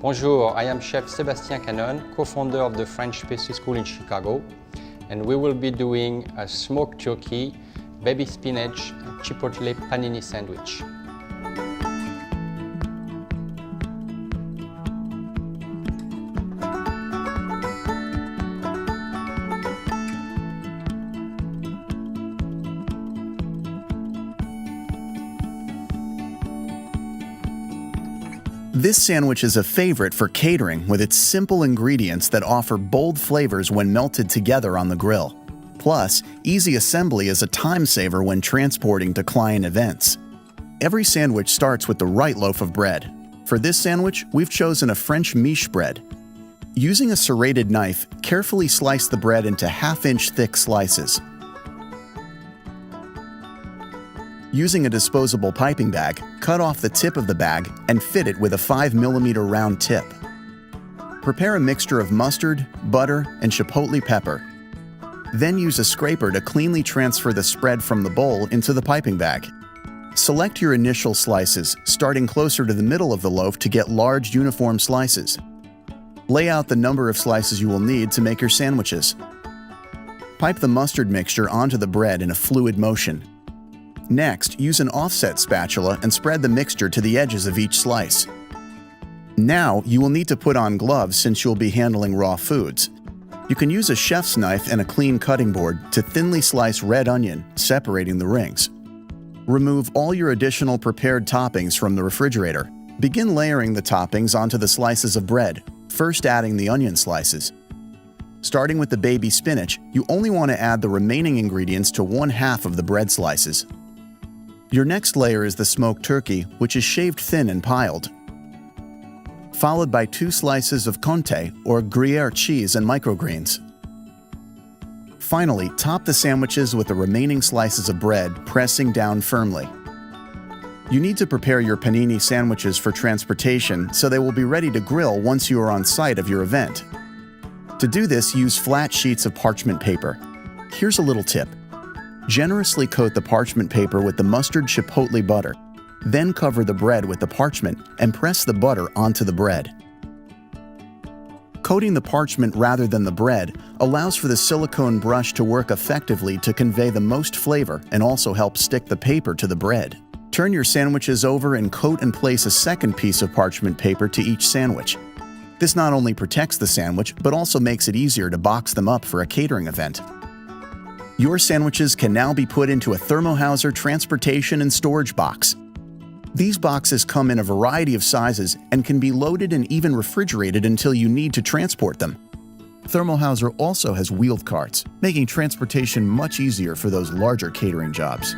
Bonjour, I am Chef Sebastien Canonne, co-founder of the French Pastry School in Chicago, and we will be doing a smoked turkey, baby spinach, Chipotle Panini sandwich. This sandwich is a favorite for catering with its simple ingredients that offer bold flavors when melted together on the grill. Plus, easy assembly is a time saver when transporting to client events. Every sandwich starts with the right loaf of bread. For this sandwich, we've chosen a French miche bread. Using a serrated knife, carefully slice the bread into half-inch thick slices. Using a disposable piping bag, cut off the tip of the bag and fit it with a 5mm round tip. Prepare a mixture of mustard, butter, and chipotle pepper. Then use a scraper to cleanly transfer the spread from the bowl into the piping bag. Select your initial slices, starting closer to the middle of the loaf to get large, uniform slices. Lay out the number of slices you will need to make your sandwiches. Pipe the mustard mixture onto the bread in a fluid motion. Next, use an offset spatula and spread the mixture to the edges of each slice. Now, you will need to put on gloves since you'll be handling raw foods. You can use a chef's knife and a clean cutting board to thinly slice red onion, separating the rings. Remove all your additional prepared toppings from the refrigerator. Begin layering the toppings onto the slices of bread, first adding the onion slices. Starting with the baby spinach, you only want to add the remaining ingredients to 1/2 of the bread slices. Your next layer is the smoked turkey, which is shaved thin and piled, followed by 2 slices of Comté or Gruyere cheese and microgreens. Finally, top the sandwiches with the remaining slices of bread, pressing down firmly. You need to prepare your panini sandwiches for transportation so they will be ready to grill once you are on site of your event. To do this, use flat sheets of parchment paper. Here's a little tip. Generously coat the parchment paper with the mustard chipotle butter. Then cover the bread with the parchment and press the butter onto the bread. Coating the parchment rather than the bread allows for the silicone brush to work effectively to convey the most flavor and also help stick the paper to the bread. Turn your sandwiches over and coat and place a second piece of parchment paper to each sandwich. This not only protects the sandwich, but also makes it easier to box them up for a catering event. Your sandwiches can now be put into a thermohauser transportation and storage box. These boxes come in a variety of sizes and can be loaded and even refrigerated until you need to transport them. Thermohauser also has wheeled carts, making transportation much easier for those larger catering jobs.